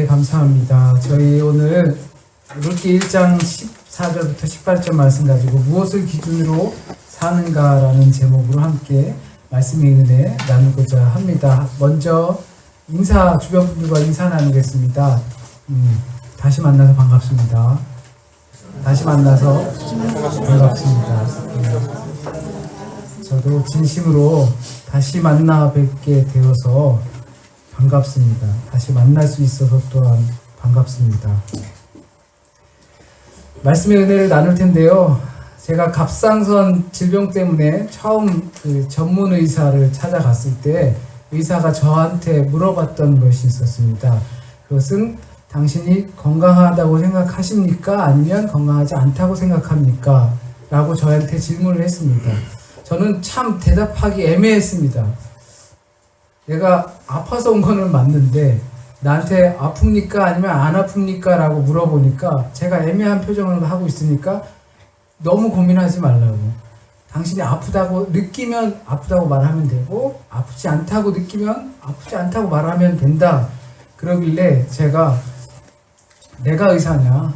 감사합니다. 저희 오늘 룻기 1장 14절부터 18절 말씀 가지고 무엇을 기준으로 사는가라는 제목으로 함께 말씀의 은혜 나누고자 합니다. 먼저 주변 분들과 인사 나누겠습니다. 다시 만나서 반갑습니다. 다시 만나서 반갑습니다. 저도 진심으로 다시 만나 뵙게 되어서 반갑습니다. 다시 만날 수 있어서 또한 반갑습니다. 말씀의 은혜를 나눌 텐데요. 제가 갑상선 질병 때문에 처음 전문 의사를 찾아갔을 때 의사가 저한테 물어봤던 것이 있었습니다. 그것은 당신이 건강하다고 생각하십니까? 아니면 건강하지 않다고 생각합니까? 라고 저한테 질문을 했습니다. 저는 참 대답하기 애매했습니다. 내가 아파서 온 거는 맞는데 나한테 아픕니까? 아니면 안 아픕니까? 라고 물어보니까 제가 애매한 표정을 하고 있으니까 너무 고민하지 말라고. 당신이 아프다고 느끼면 아프다고 말하면 되고 아프지 않다고 느끼면 아프지 않다고 말하면 된다. 그러길래 제가 내가 의사냐?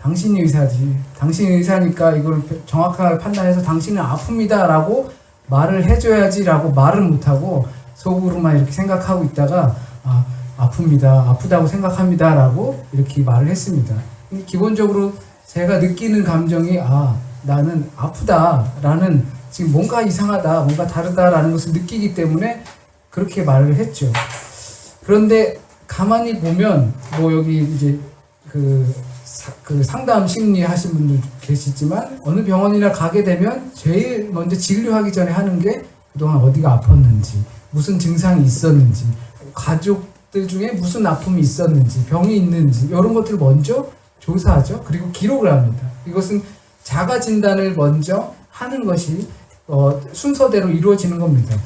당신이 의사지. 당신이 의사니까 이걸 정확하게 판단해서 당신은 아픕니다 라고 말을 해줘야지 라고 말은 못하고 속으로만 이렇게 생각하고 있다가 아픕니다. 아프다고 생각합니다 라고 이렇게 말을 했습니다. 기본적으로 제가 느끼는 감정이 나는 아프다 라는 지금 뭔가 이상하다 뭔가 다르다라는 것을 느끼기 때문에 그렇게 말을 했죠. 그런데 가만히 보면 여기 이제 그 상담 심리 하신 분들 계시지만 어느 병원이나 가게 되면 제일 먼저 진료하기 전에 하는 게 그동안 어디가 아팠는지 무슨 증상이 있었는지 가족들 중에 무슨 아픔이 있었는지 병이 있는지 이런 것들을 먼저 조사하죠. 그리고 기록을 합니다. 이것은 자가 진단을 먼저 하는 것이 순서대로 이루어지는 겁니다.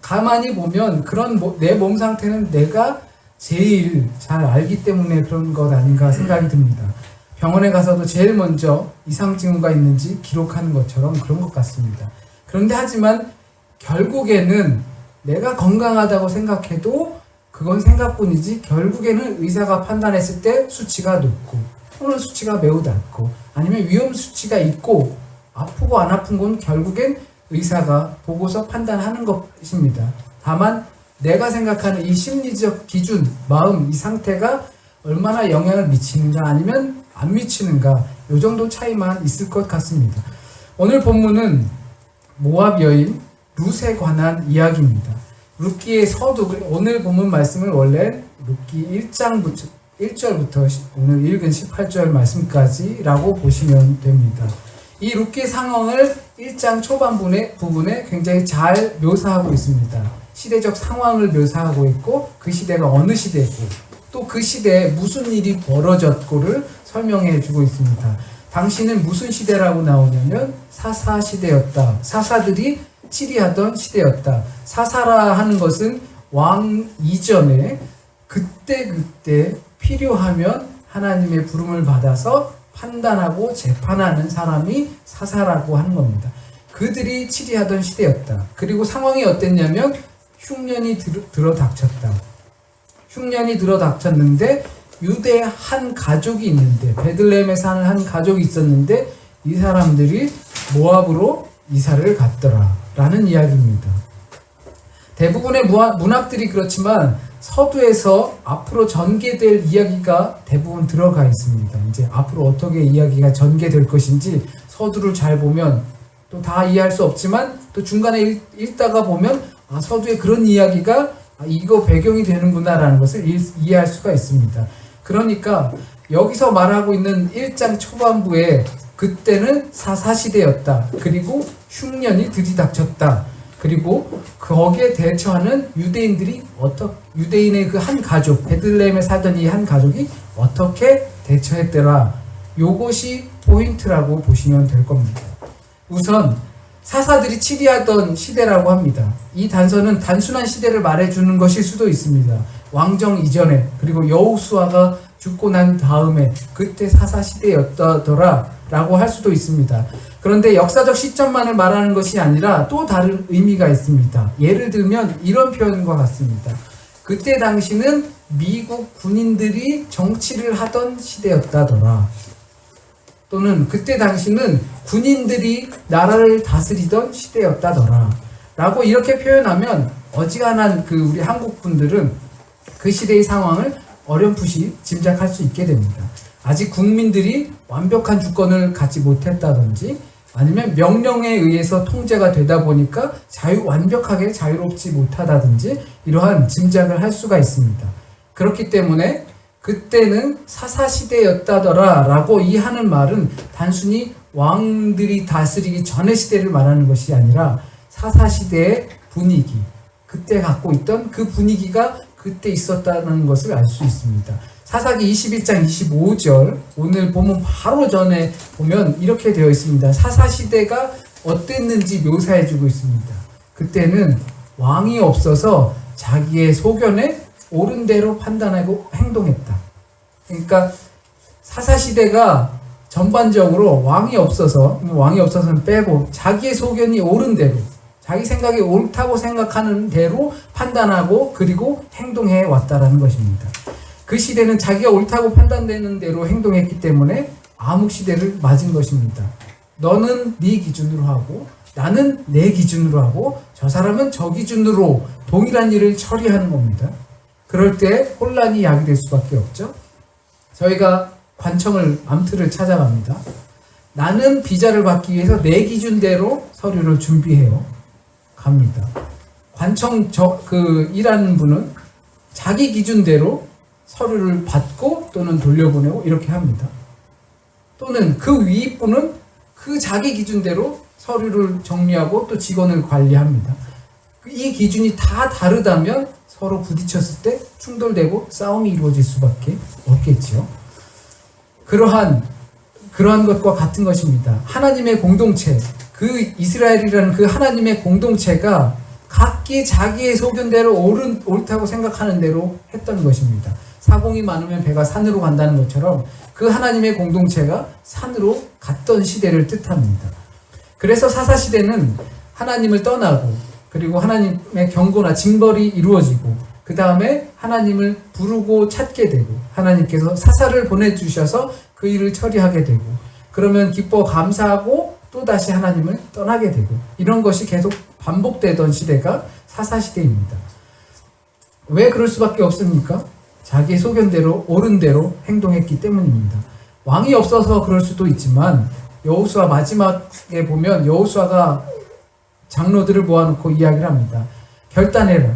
가만히 보면 그런 내 몸 상태는 내가 제일 잘 알기 때문에 그런 것 아닌가 생각이 듭니다. 병원에 가서도 제일 먼저 이상 징후가 있는지 기록하는 것처럼 그런 것 같습니다. 그런데 하지만 결국에는 내가 건강하다고 생각해도 그건 생각뿐이지 결국에는 의사가 판단했을 때 수치가 높고 또는 수치가 매우 낮고 아니면 위험 수치가 있고 아프고 안 아픈 건 결국엔 의사가 보고서 판단하는 것입니다. 다만 내가 생각하는 이 심리적 기준, 마음, 이 상태가 얼마나 영향을 미치는가 아니면 안 미치는가 이 정도 차이만 있을 것 같습니다. 오늘 본문은 모압 여인 룻에 관한 이야기입니다. 룻기의 서두, 오늘 본문 말씀을 원래 룻기 1절부터 오늘 읽은 18절 말씀까지라고 보시면 됩니다. 이 룻기의 상황을 1장 초반 부분에 굉장히 잘 묘사하고 있습니다. 시대적 상황을 묘사하고 있고 그 시대가 어느 시대고 또 그 시대에 무슨 일이 벌어졌고를 설명해 주고 있습니다. 당시는 무슨 시대라고 나오냐면 사사 시대였다. 사사들이 치리하던 시대였다. 사사라 하는 것은 왕 이전에 그때 필요하면 하나님의 부름을 받아서 판단하고 재판하는 사람이 사사라고 하는 겁니다. 그들이 치리하던 시대였다. 그리고 상황이 어땠냐면 흉년이 들어닥쳤다. 흉년이 들어닥쳤는데 유대 한 가족이 있는데 베들레헴에 사는 한 가족이 있었는데 이 사람들이 모압으로 이사를 갔더라 라는 이야기입니다. 대부분의 문학들이 그렇지만 서두에서 앞으로 전개될 이야기가 대부분 들어가 있습니다. 이제 앞으로 어떻게 이야기가 전개될 것인지 서두를 잘 보면 또 다 이해할 수 없지만 또 중간에 읽다가 보면 서두에 그런 이야기가 이거 배경이 되는구나 라는 것을 이해할 수가 있습니다. 그러니까 여기서 말하고 있는 1장 초반부에 그때는 사사시대였다. 그리고 흉년이 들이닥쳤다. 그리고 거기에 대처하는 유대인의 그 한 가족, 베들레헴에 살던 이 한 가족이 어떻게 대처했더라. 요것이 포인트라고 보시면 될 겁니다. 우선 사사들이 치리하던 시대라고 합니다. 이 단서는 단순한 시대를 말해주는 것일 수도 있습니다. 왕정 이전에 그리고 여호수아가 죽고 난 다음에 그때 사사 시대였더라 라고 할 수도 있습니다. 그런데 역사적 시점만을 말하는 것이 아니라 또 다른 의미가 있습니다. 예를 들면 이런 표현과 같습니다. 그때 당시는 미국 군인들이 정치를 하던 시대였다더라. 또는 그때 당시는 군인들이 나라를 다스리던 시대였다더라. 라고 이렇게 표현하면 어지간한 우리 한국 분들은 그 시대의 상황을 어렴풋이 짐작할 수 있게 됩니다. 아직 국민들이 완벽한 주권을 갖지 못했다든지 아니면 명령에 의해서 통제가 되다 보니까 완벽하게 자유롭지 못하다든지 이러한 짐작을 할 수가 있습니다. 그렇기 때문에 그때는 사사시대였다더라 라고 이 하는 말은 단순히 왕들이 다스리기 전의 시대를 말하는 것이 아니라 사사시대의 분위기, 그때 갖고 있던 그 분위기가 그때 있었다는 것을 알 수 있습니다. 사사기 21장 25절 오늘 본문 바로 전에 보면 이렇게 되어 있습니다. 사사시대가 어땠는지 묘사해주고 있습니다. 그때는 왕이 없어서 자기의 소견에 옳은 대로 판단하고 행동했다. 그러니까 사사시대가 전반적으로 왕이 없어서는 빼고 자기의 소견이 옳은 대로 자기 생각이 옳다고 생각하는 대로 판단하고 그리고 행동해 왔다라는 것입니다. 그 시대는 자기가 옳다고 판단되는 대로 행동했기 때문에 암흑시대를 맞은 것입니다. 너는 네 기준으로 하고 나는 내 기준으로 하고 저 사람은 저 기준으로 동일한 일을 처리하는 겁니다. 그럴 때 혼란이 야기될 수밖에 없죠. 저희가 관청을 암틀을 찾아갑니다. 나는 비자를 받기 위해서 내 기준대로 서류를 준비해요. 갑니다. 관청 일하는 분은 자기 기준대로 서류를 받고 또는 돌려보내고 이렇게 합니다. 또는 그 위 분은 그 자기 기준대로 서류를 정리하고 또 직원을 관리합니다. 이 기준이 다 다르다면 서로 부딪혔을 때 충돌되고 싸움이 이루어질 수밖에 없겠죠. 그러한 것과 같은 것입니다. 하나님의 공동체, 그 이스라엘이라는 그 하나님의 공동체가 각기 자기의 소견대로 옳다고 생각하는 대로 했던 것입니다. 사공이 많으면 배가 산으로 간다는 것처럼 그 하나님의 공동체가 산으로 갔던 시대를 뜻합니다. 그래서 사사시대는 하나님을 떠나고 그리고 하나님의 경고나 징벌이 이루어지고 그 다음에 하나님을 부르고 찾게 되고 하나님께서 사사를 보내주셔서 그 일을 처리하게 되고 그러면 기뻐 감사하고 또다시 하나님을 떠나게 되고 이런 것이 계속 반복되던 시대가 사사시대입니다. 왜 그럴 수밖에 없습니까? 자기의 소견대로 옳은 대로 행동했기 때문입니다. 왕이 없어서 그럴 수도 있지만 여호수아 마지막에 보면 여호수아가 장로들을 모아놓고 이야기를 합니다. 결단해라.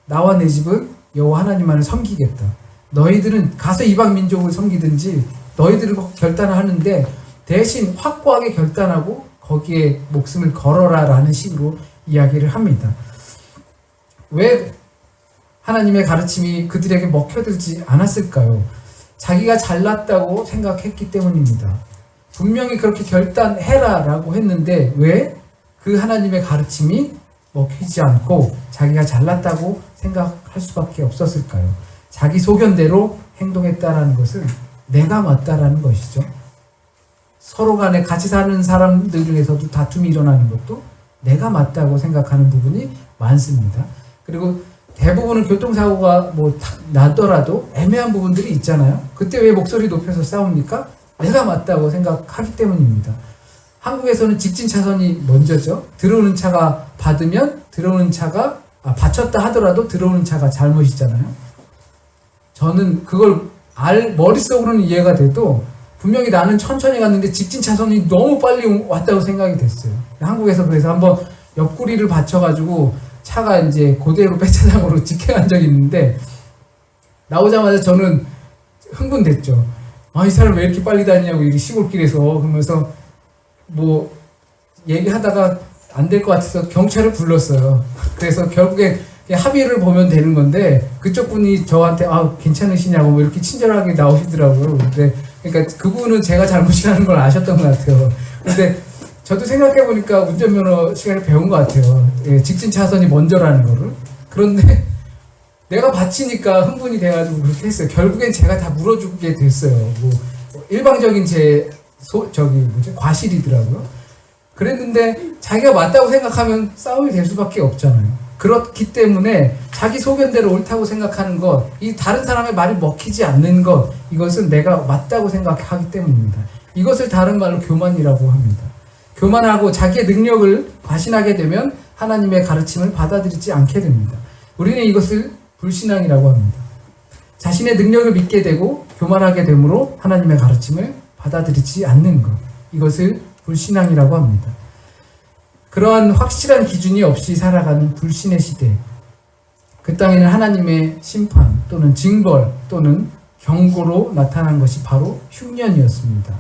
나와 내 집은 여호와 하나님만을 섬기겠다. 너희들은 가서 이방 민족을 섬기든지 너희들을 결단을 하는데 대신 확고하게 결단하고 거기에 목숨을 걸어라 라는 식으로 이야기를 합니다. 왜 하나님의 가르침이 그들에게 먹혀들지 않았을까요? 자기가 잘났다고 생각했기 때문입니다. 분명히 그렇게 결단해라 라고 했는데 왜 그 하나님의 가르침이 먹히지 않고 자기가 잘났다고 생각할 수밖에 없었을까요? 자기 소견대로 행동했다라는 것은 내가 맞다라는 것이죠. 서로 간에 같이 사는 사람들 중에서도 다툼이 일어나는 것도 내가 맞다고 생각하는 부분이 많습니다. 그리고 대부분은 교통사고가 나더라도 애매한 부분들이 있잖아요. 그때 왜 목소리 높여서 싸웁니까? 내가 맞다고 생각하기 때문입니다. 한국에서는 직진 차선이 먼저죠. 들어오는 차가 받으면 받쳤다 하더라도 들어오는 차가 잘못이잖아요. 저는 그걸 머릿속으로는 이해가 돼도 분명히 나는 천천히 갔는데 직진 차선이 너무 빨리 왔다고 생각이 됐어요. 한국에서 그래서 한번 옆구리를 받쳐가지고 차가 이제 그대로 배차장으로 직행한 적이 있는데 나오자마자 저는 흥분됐죠. 이 사람 왜 이렇게 빨리 다니냐고 이 시골길에서 그러면서 얘기하다가 안 될 것 같아서 경찰을 불렀어요. 그래서 결국에 합의를 보면 되는 건데 그쪽 분이 저한테 괜찮으시냐고 이렇게 친절하게 나오시더라고요. 그러니까 그분은 제가 잘못이라는 걸 아셨던 것 같아요. 근데 저도 생각해보니까 운전면허 시간에 배운 것 같아요. 직진 차선이 먼저라는 거를. 그런데 내가 받치니까 흥분이 돼가지고 그렇게 했어요. 결국엔 제가 다 물어주게 됐어요. 일방적인 과실이더라고요. 그랬는데 자기가 맞다고 생각하면 싸움이 될 수밖에 없잖아요. 그렇기 때문에 자기 소견대로 옳다고 생각하는 것, 이 다른 사람의 말이 먹히지 않는 것, 이것은 내가 맞다고 생각하기 때문입니다. 이것을 다른 말로 교만이라고 합니다. 교만하고 자기의 능력을 과신하게 되면 하나님의 가르침을 받아들이지 않게 됩니다. 우리는 이것을 불신앙이라고 합니다. 자신의 능력을 믿게 되고 교만하게 되므로 하나님의 가르침을 받아들이지 않는 것, 이것을 불신앙이라고 합니다. 그러한 확실한 기준이 없이 살아가는 불신의 시대, 그 땅에는 하나님의 심판 또는 징벌 또는 경고로 나타난 것이 바로 흉년이었습니다.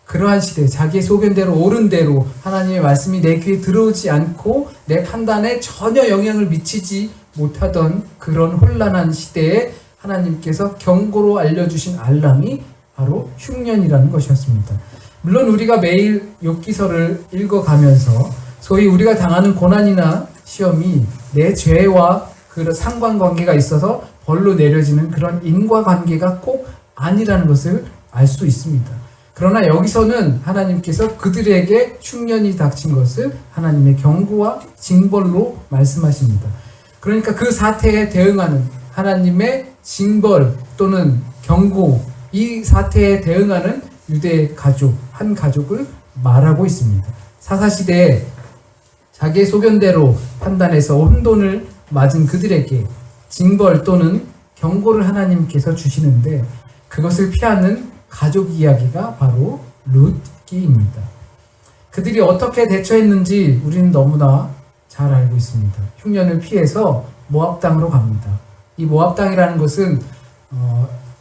그러한 시대, 자기의 소견대로 옳은 대로 하나님의 말씀이 내 귀에 들어오지 않고 내 판단에 전혀 영향을 미치지 못하던 그런 혼란한 시대에 하나님께서 경고로 알려주신 알람이 바로 흉년이라는 것이었습니다. 물론 우리가 매일 욥기서를 읽어가면서 소위 우리가 당하는 고난이나 시험이 내 죄와 그 상관관계가 있어서 벌로 내려지는 그런 인과관계가 꼭 아니라는 것을 알 수 있습니다. 그러나 여기서는 하나님께서 그들에게 흉년이 닥친 것을 하나님의 경고와 징벌로 말씀하십니다. 그러니까 그 사태에 대응하는 하나님의 징벌 또는 경고, 이 사태에 대응하는 유대 가족, 한 가족을 말하고 있습니다. 사사시대에 자기의 소견대로 판단해서 혼돈을 맞은 그들에게 징벌 또는 경고를 하나님께서 주시는데, 그것을 피하는 가족 이야기가 바로 룻기입니다. 그들이 어떻게 대처했는지 우리는 너무나 잘 알고 있습니다. 흉년을 피해서 모압 땅으로 갑니다. 이 모압 땅이라는 것은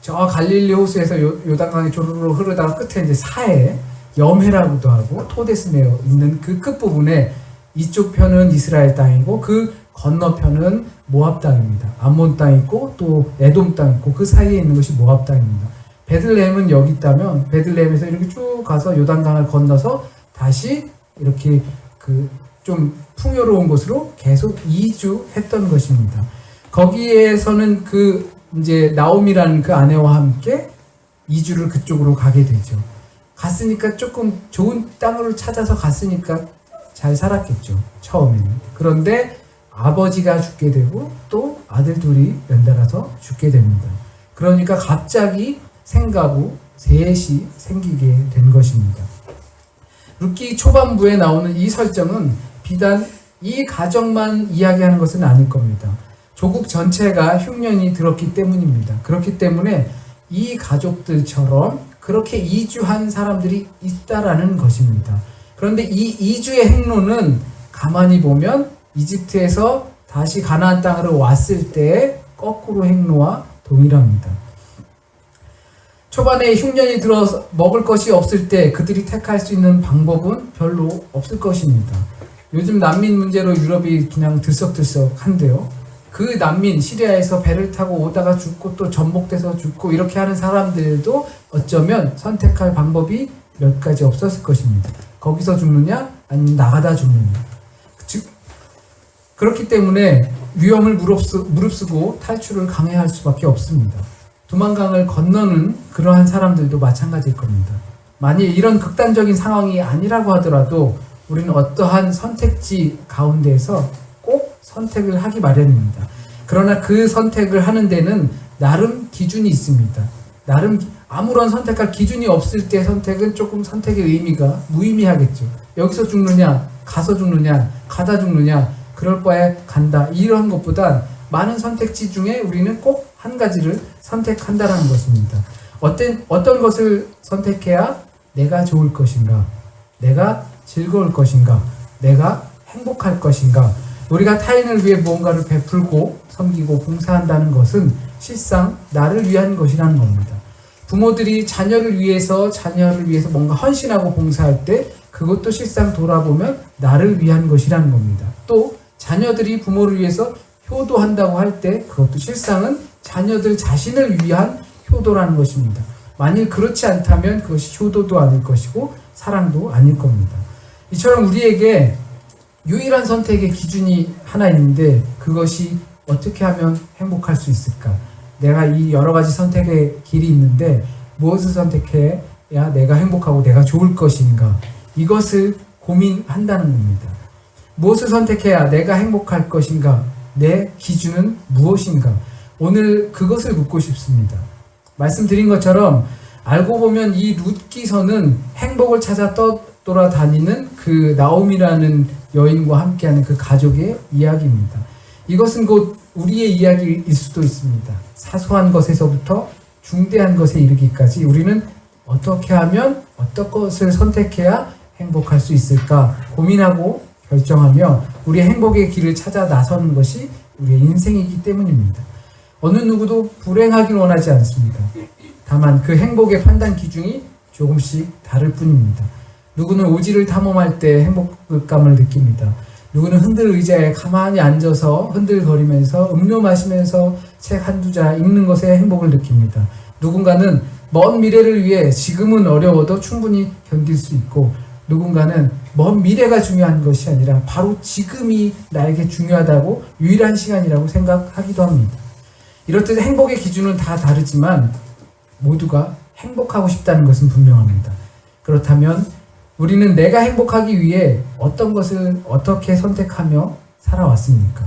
저 갈릴리 호수에서 요단강이 조르르 흐르다가 끝에 이제 사해, 염해라고도 하고 토데스메어 있는 그 끝부분에 이쪽 편은 이스라엘 땅이고 그 건너편은 모압 땅입니다. 암몬 땅 있고 또 에돔 땅 있고 그 사이에 있는 것이 모압 땅입니다. 베들레헴은 여기 있다면 베들레헴에서 이렇게 쭉 가서 요단강을 건너서 다시 이렇게 그 좀 풍요로운 곳으로 계속 이주했던 것입니다. 거기에서는 그 이제 나옴이라는 그 아내와 함께 이주를 그쪽으로 가게 되죠. 갔으니까 조금 좋은 땅을 찾아서 갔으니까 잘 살았겠죠, 처음에는. 그런데 아버지가 죽게 되고 또 아들 둘이 연달아서 죽게 됩니다. 그러니까 갑자기 생가구 셋이 생기게 된 것입니다. 룻기 초반부에 나오는 이 설정은 비단 이 가정만 이야기하는 것은 아닐 겁니다. 조국 전체가 흉년이 들었기 때문입니다. 그렇기 때문에 이 가족들처럼 그렇게 이주한 사람들이 있다라는 것입니다. 그런데 이 이주의 행로는 가만히 보면 이집트에서 다시 가나안 땅으로 왔을 때의 거꾸로 행로와 동일합니다. 초반에 흉년이 들어서 먹을 것이 없을 때 그들이 택할 수 있는 방법은 별로 없을 것입니다. 요즘 난민 문제로 유럽이 그냥 들썩들썩한데요. 그 난민, 시리아에서 배를 타고 오다가 죽고 또 전복돼서 죽고 이렇게 하는 사람들도 어쩌면 선택할 방법이 몇 가지 없었을 것입니다. 거기서 죽느냐 아니면 나가다 죽느냐. 그렇기 때문에 위험을 무릅쓰고 탈출을 강행할 수밖에 없습니다. 두만강을 건너는 그러한 사람들도 마찬가지일 겁니다. 만일 이런 극단적인 상황이 아니라고 하더라도 우리는 어떠한 선택지 가운데에서 꼭 선택을 하기 마련입니다. 그러나 그 선택을 하는 데는 나름 기준이 있습니다. 나름 아무런 선택할 기준이 없을 때 선택은 조금 선택의 의미가 무의미하겠죠. 여기서 죽느냐, 가서 죽느냐, 가다 죽느냐, 그럴 바에 간다, 이런 것보단 많은 선택지 중에 우리는 꼭 한 가지를 선택한다는 것입니다. 어떤 것을 선택해야 내가 좋을 것인가, 내가 즐거울 것인가, 내가 행복할 것인가. 우리가 타인을 위해 무언가를 베풀고 섬기고 봉사한다는 것은 실상 나를 위한 것이라는 겁니다. 부모들이 자녀를 위해서 뭔가 헌신하고 봉사할 때 그것도 실상 돌아보면 나를 위한 것이라는 겁니다. 또 자녀들이 부모를 위해서 효도한다고 할 때 그것도 실상은 자녀들 자신을 위한 효도라는 것입니다. 만일 그렇지 않다면 그것이 효도도 아닐 것이고 사랑도 아닐 겁니다. 이처럼 우리에게 유일한 선택의 기준이 하나 있는데 그것이 어떻게 하면 행복할 수 있을까? 내가 이 여러 가지 선택의 길이 있는데 무엇을 선택해야 내가 행복하고 내가 좋을 것인가? 이것을 고민한다는 겁니다. 무엇을 선택해야 내가 행복할 것인가? 내 기준은 무엇인가? 오늘 그것을 묻고 싶습니다. 말씀드린 것처럼 알고 보면 이 룻기서는 행복을 찾아 떠돌아다니는 그 나옴이라는 여인과 함께하는 그 가족의 이야기입니다. 이것은 곧 우리의 이야기일 수도 있습니다. 사소한 것에서부터 중대한 것에 이르기까지 우리는 어떻게 하면 어떤 것을 선택해야 행복할 수 있을까 고민하고 결정하며 우리의 행복의 길을 찾아 나서는 것이 우리의 인생이기 때문입니다. 어느 누구도 불행하길 원하지 않습니다. 다만 그 행복의 판단 기준이 조금씩 다를 뿐입니다. 누구는 오지를 탐험할 때 행복감을 느낍니다. 누구는 흔들 의자에 가만히 앉아서 흔들거리면서 음료 마시면서 책 한두 자 읽는 것에 행복을 느낍니다. 누군가는 먼 미래를 위해 지금은 어려워도 충분히 견딜 수 있고, 누군가는 먼 미래가 중요한 것이 아니라 바로 지금이 나에게 중요하다고 유일한 시간이라고 생각하기도 합니다. 이렇듯 행복의 기준은 다 다르지만 모두가 행복하고 싶다는 것은 분명합니다. 그렇다면 우리는 내가 행복하기 위해 어떤 것을 어떻게 선택하며 살아왔습니까?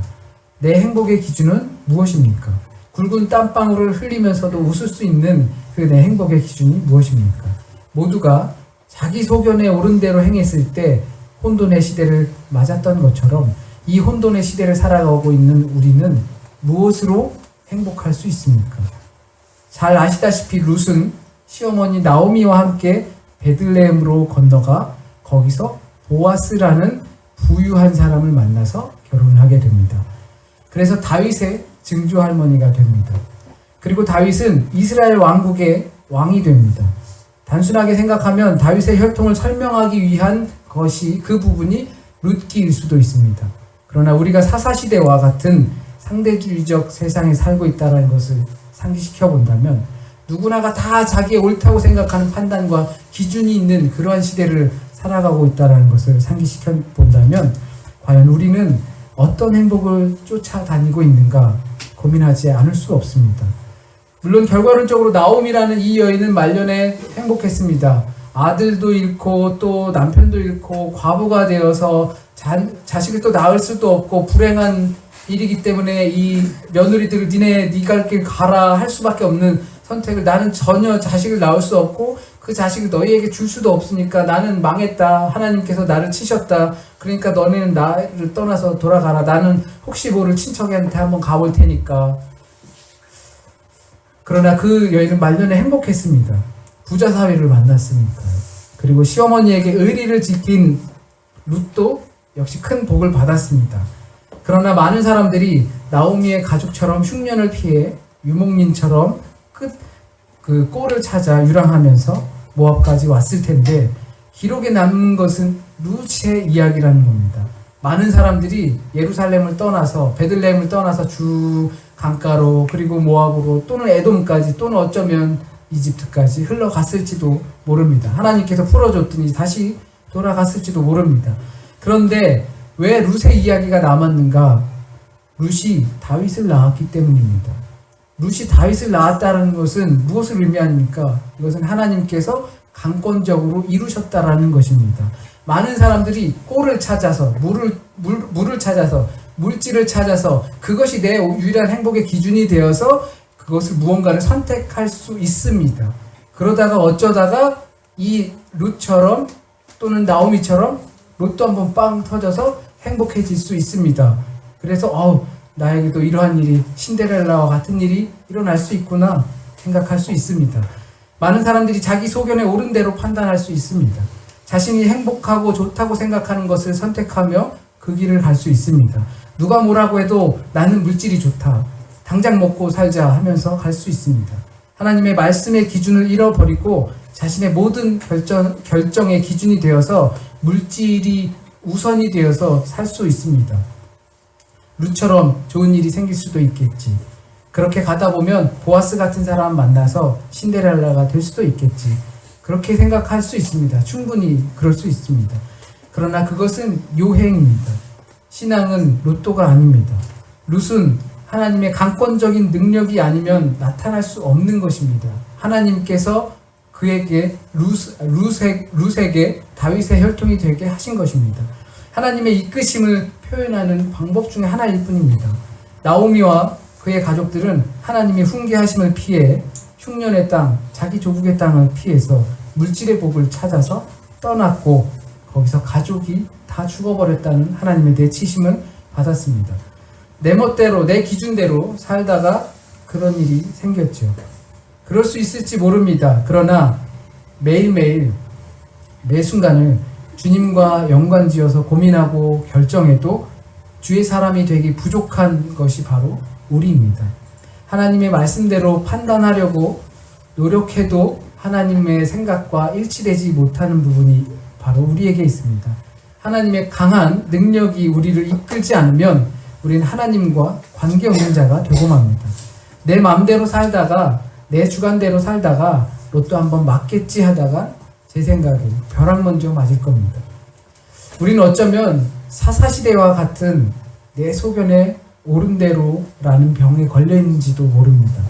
내 행복의 기준은 무엇입니까? 굵은 땀방울을 흘리면서도 웃을 수 있는 그 내 행복의 기준이 무엇입니까? 모두가 자기 소견에 옳은 대로 행했을 때 혼돈의 시대를 맞았던 것처럼 이 혼돈의 시대를 살아가고 있는 우리는 무엇으로 행복할 수 있습니까? 잘 아시다시피 룻은 시어머니 나오미와 함께 베들레헴으로 건너가 거기서 보아스라는 부유한 사람을 만나서 결혼하게 됩니다. 그래서 다윗의 증조 할머니가 됩니다. 그리고 다윗은 이스라엘 왕국의 왕이 됩니다. 단순하게 생각하면 다윗의 혈통을 설명하기 위한 것이 그 부분이 룻기일 수도 있습니다. 그러나 우리가 사사시대와 같은 상대주의적 세상에 살고 있다는 것을 상기시켜 본다면 누구나가 다 자기의 옳다고 생각하는 판단과 기준이 있는 그러한 시대를 살아가고 있다는 것을 상기시켜 본다면 과연 우리는 어떤 행복을 쫓아다니고 있는가 고민하지 않을 수 없습니다. 물론 결과론적으로 나옴이라는 이 여인은 말년에 행복했습니다. 아들도 잃고 또 남편도 잃고 과부가 되어서 자식을 또 낳을 수도 없고 불행한 일이기 때문에 이 며느리들을 네 갈 길 가라 할 수밖에 없는 선택을, 나는 전혀 자식을 낳을 수 없고 그 자식을 너희에게 줄 수도 없으니까 나는 망했다. 하나님께서 나를 치셨다. 그러니까 너네는 나를 떠나서 돌아가라. 나는 혹시 모를 친척한테 한번 가볼 테니까. 그러나 그 여인은 말년에 행복했습니다. 부자 사회를 만났으니까요. 그리고 시어머니에게 의리를 지킨 룻도 역시 큰 복을 받았습니다. 그러나 많은 사람들이 나오미의 가족처럼 흉년을 피해 유목민처럼 그 꼴을 찾아 유랑하면서 모압까지 왔을 텐데 기록에 남는 것은 룻의 이야기라는 겁니다. 많은 사람들이 예루살렘을 떠나서 베들레헴을 떠나서 주 강가로 그리고 모압으로 또는 에돔까지 또는 어쩌면 이집트까지 흘러갔을지도 모릅니다. 하나님께서 풀어줬더니 다시 돌아갔을지도 모릅니다. 그런데 왜 룻의 이야기가 남았는가? 룻이 다윗을 낳았기 때문입니다. 룻이 다윗을 낳았다는 것은 무엇을 의미합니까? 이것은 하나님께서 강권적으로 이루셨다라는 것입니다. 많은 사람들이 꼴을 찾아서 물을 찾아서 물질을 찾아서 그것이 내 유일한 행복의 기준이 되어서 그것을 무언가를 선택할 수 있습니다. 그러다가 어쩌다가 이 룻처럼 또는 나오미처럼 롯도 한번 빵 터져서 행복해질 수 있습니다. 그래서 나에게도 이러한 일이 신데렐라와 같은 일이 일어날 수 있구나 생각할 수 있습니다. 많은 사람들이 자기 소견에 옳은 대로 판단할 수 있습니다. 자신이 행복하고 좋다고 생각하는 것을 선택하며 그 길을 갈 수 있습니다. 누가 뭐라고 해도 나는 물질이 좋다, 당장 먹고 살자 하면서 갈 수 있습니다. 하나님의 말씀의 기준을 잃어버리고 자신의 모든 결정의 기준이 되어서 물질이 우선이 되어서 살 수 있습니다. 룻처럼 좋은 일이 생길 수도 있겠지. 그렇게 가다 보면 보아스 같은 사람 만나서 신데렐라가 될 수도 있겠지. 그렇게 생각할 수 있습니다. 충분히 그럴 수 있습니다. 그러나 그것은 요행입니다. 신앙은 로또가 아닙니다. 룻은 하나님의 강권적인 능력이 아니면 나타날 수 없는 것입니다. 하나님께서 그에게 룻에게 다윗의 혈통이 되게 하신 것입니다. 하나님의 이끄심을 표현하는 방법 중에 하나일 뿐입니다. 나오미와 그의 가족들은 하나님의 훈계하심을 피해 흉년의 땅, 자기 조국의 땅을 피해서 물질의 복을 찾아서 떠났고 거기서 가족이 다 죽어버렸다는 하나님의 내치심을 받았습니다. 내 멋대로, 내 기준대로 살다가 그런 일이 생겼죠. 그럴 수 있을지 모릅니다. 그러나 매일매일 매 순간을 주님과 연관지어서 고민하고 결정해도 주의 사람이 되기 부족한 것이 바로 우리입니다. 하나님의 말씀대로 판단하려고 노력해도 하나님의 생각과 일치되지 못하는 부분이 바로 우리에게 있습니다. 하나님의 강한 능력이 우리를 이끌지 않으면 우리는 하나님과 관계없는 자가 되고 맙니다. 내 마음대로 살다가 내 주관대로 살다가 로또 한번 맞겠지 하다가 제 생각에 벼락 먼저 맞을 겁니다. 우리는 어쩌면 사사시대와 같은 내 소견에 옳은 대로라는 병에 걸려 있는지도 모릅니다.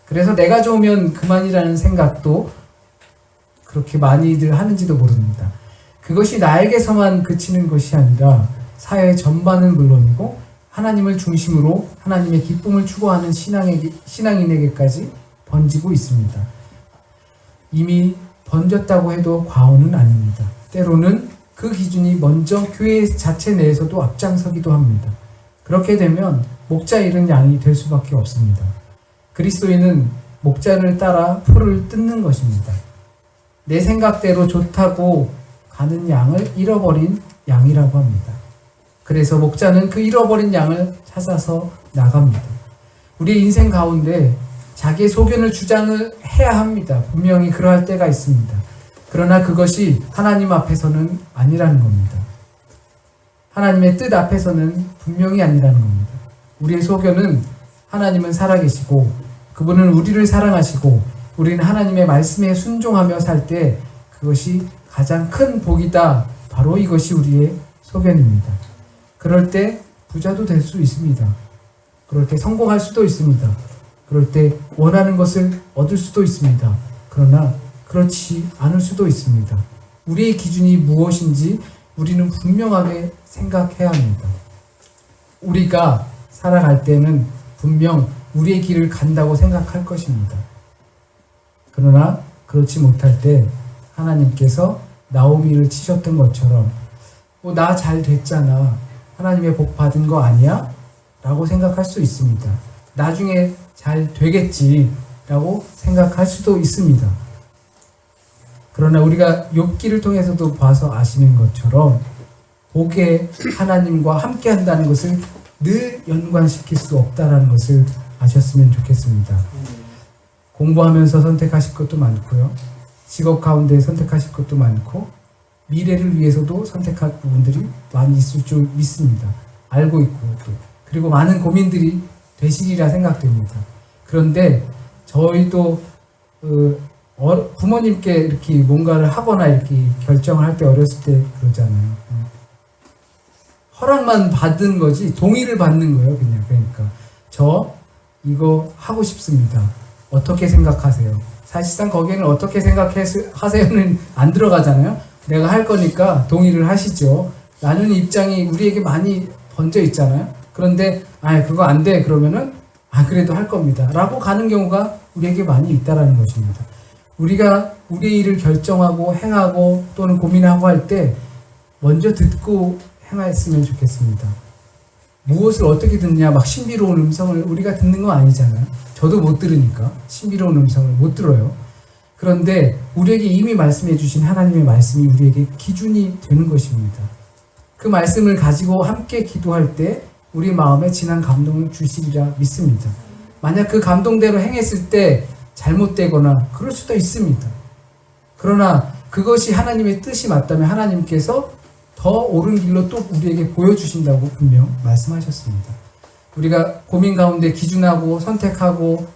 그래서 내가 좋으면 그만이라는 생각도 그렇게 많이들 하는지도 모릅니다. 그것이 나에게서만 그치는 것이 아니라 사회 전반은 물론이고 하나님을 중심으로 하나님의 기쁨을 추구하는 신앙인에게까지 번지고 있습니다. 이미 번졌다고 해도 과언은 아닙니다. 때로는 그 기준이 먼저 교회 자체 내에서도 앞장서기도 합니다. 그렇게 되면 목자 잃은 양이 될 수밖에 없습니다. 그리스도인은 목자를 따라 풀을 뜯는 것입니다. 내 생각대로 좋다고 가는 양을 잃어버린 양이라고 합니다. 그래서 목자는 그 잃어버린 양을 찾아서 나갑니다. 우리의 인생 가운데 자기의 소견을 주장을 해야 합니다. 분명히 그러할 때가 있습니다. 그러나 그것이 하나님 앞에서는 아니라는 겁니다. 하나님의 뜻 앞에서는 분명히 아니라는 겁니다. 우리의 소견은 하나님은 살아계시고 그분은 우리를 사랑하시고 우리는 하나님의 말씀에 순종하며 살 때 그것이 가장 큰 복이다. 바로 이것이 우리의 소견입니다. 그럴 때 부자도 될 수 있습니다. 그럴 때 성공할 수도 있습니다. 그럴 때 원하는 것을 얻을 수도 있습니다. 그러나 그렇지 않을 수도 있습니다. 우리의 기준이 무엇인지 우리는 분명하게 생각해야 합니다. 우리가 살아갈 때는 분명 우리의 길을 간다고 생각할 것입니다. 그러나 그렇지 못할 때 하나님께서 나오미를 치셨던 것처럼 나 잘 됐잖아. 하나님의 복 받은 거 아니야? 라고 생각할 수 있습니다. 나중에 잘 되겠지 라고 생각할 수도 있습니다. 그러나 우리가 욥기를 통해서도 봐서 아시는 것처럼 복에 하나님과 함께 한다는 것을 늘 연관시킬 수 없다는 것을 아셨으면 좋겠습니다. 공부하면서 선택하실 것도 많고요. 직업 가운데 선택하실 것도 많고 미래를 위해서도 선택할 부분들이 많이 있을 줄 믿습니다. 알고 있고 또 그리고 많은 고민들이 되시리라 생각됩니다. 그런데 저희도 부모님께 이렇게 뭔가를 하거나 이렇게 결정을 할 때 어렸을 때 그러잖아요. 허락만 받은 거지 동의를 받는 거예요. 그냥 그러니까 저 이거 하고 싶습니다. 어떻게 생각하세요? 사실상 거기에는 어떻게 생각하세요는 안 들어가잖아요. 내가 할 거니까 동의를 하시죠. 라는 입장이 우리에게 많이 번져 있잖아요. 그런데 그거 안 돼 그러면은 그래도 할 겁니다 라고 가는 경우가 우리에게 많이 있다라는 것입니다. 우리가 우리의 일을 결정하고 행하고 또는 고민하고 할 때 먼저 듣고 행하였으면 좋겠습니다. 무엇을 어떻게 듣냐 막 신비로운 음성을 우리가 듣는 건 아니잖아요. 저도 못 들으니까 신비로운 음성을 못 들어요. 그런데 우리에게 이미 말씀해 주신 하나님의 말씀이 우리에게 기준이 되는 것입니다. 그 말씀을 가지고 함께 기도할 때 우리 마음에 진한 감동을 주시리라 믿습니다. 만약 그 감동대로 행했을 때 잘못되거나 그럴 수도 있습니다. 그러나 그것이 하나님의 뜻이 맞다면 하나님께서 더 옳은 길로 또 우리에게 보여주신다고 분명 말씀하셨습니다. 우리가 고민 가운데 기준하고 선택하고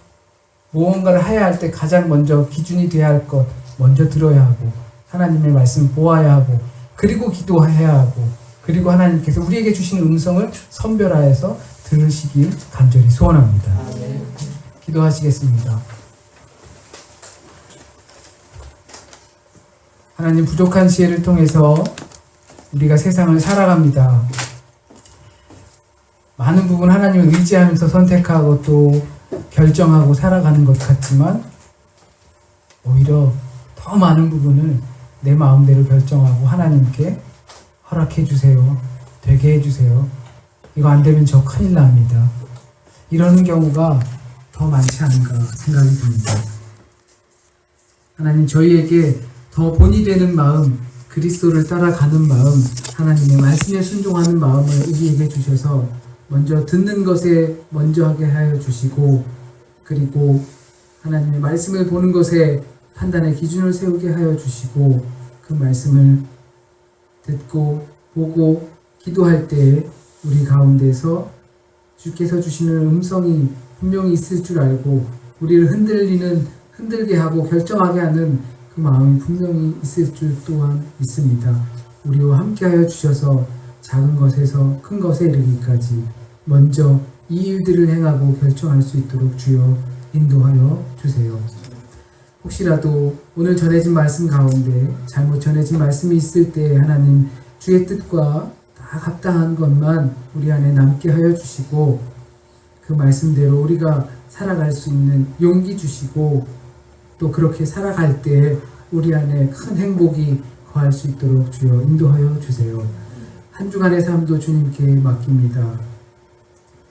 무언가를 해야 할 때 가장 먼저 기준이 되어야 할 것 먼저 들어야 하고 하나님의 말씀을 보아야 하고 그리고 기도해야 하고 그리고 하나님께서 우리에게 주신 음성을 선별하여서 들으시길 간절히 소원합니다. 기도하시겠습니다. 하나님, 부족한 지혜를 통해서 우리가 세상을 살아갑니다. 많은 많은 부분 하나님을 의지하면서 선택하고 또 결정하고 살아가는 것 같지만 오히려 더 많은 부분을 내 마음대로 결정하고 하나님께 허락해 주세요. 되게 해 주세요. 이거 안 되면 저 큰일 납니다. 이러는 경우가 더 많지 않은가 생각이 듭니다. 하나님, 저희에게 더 본이 되는 마음, 그리스도를 따라가는 마음, 하나님의 말씀에 순종하는 마음을 우리에게 주셔서 먼저 듣는 것에 먼저 하게 하여 주시고, 그리고 하나님의 말씀을 보는 것에 판단의 기준을 세우게 하여 주시고, 그 말씀을 듣고 보고 기도할 때 우리 가운데서 주께서 주시는 음성이 분명히 있을 줄 알고 우리를 흔들게 하고 결정하게 하는 그 마음이 분명히 있을 줄 또한 믿습니다. 우리와 함께하여 주셔서 작은 것에서 큰 것에 이르기까지 먼저 이 일들을 행하고 결정할 수 있도록 주여 인도하여 주세요. 혹시라도 오늘 전해진 말씀 가운데 잘못 전해진 말씀이 있을 때 하나님, 주의 뜻과 다 합당한 것만 우리 안에 남게 하여 주시고 그 말씀대로 우리가 살아갈 수 있는 용기 주시고 또 그렇게 살아갈 때 우리 안에 큰 행복이 거할 수 있도록 주여 인도하여 주세요. 한 주간의 삶도 주님께 맡깁니다.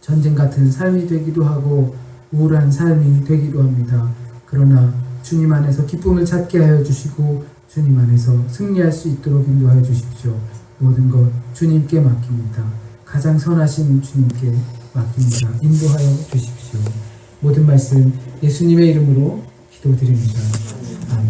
전쟁 같은 삶이 되기도 하고 우울한 삶이 되기도 합니다. 그러나 주님 안에서 기쁨을 찾게 하여 주시고 주님 안에서 승리할 수 있도록 인도하여 주십시오. 모든 것 주님께 맡깁니다. 가장 선하신 주님께 맡깁니다. 인도하여 주십시오. 모든 말씀 예수님의 이름으로 기도드립니다. 아멘.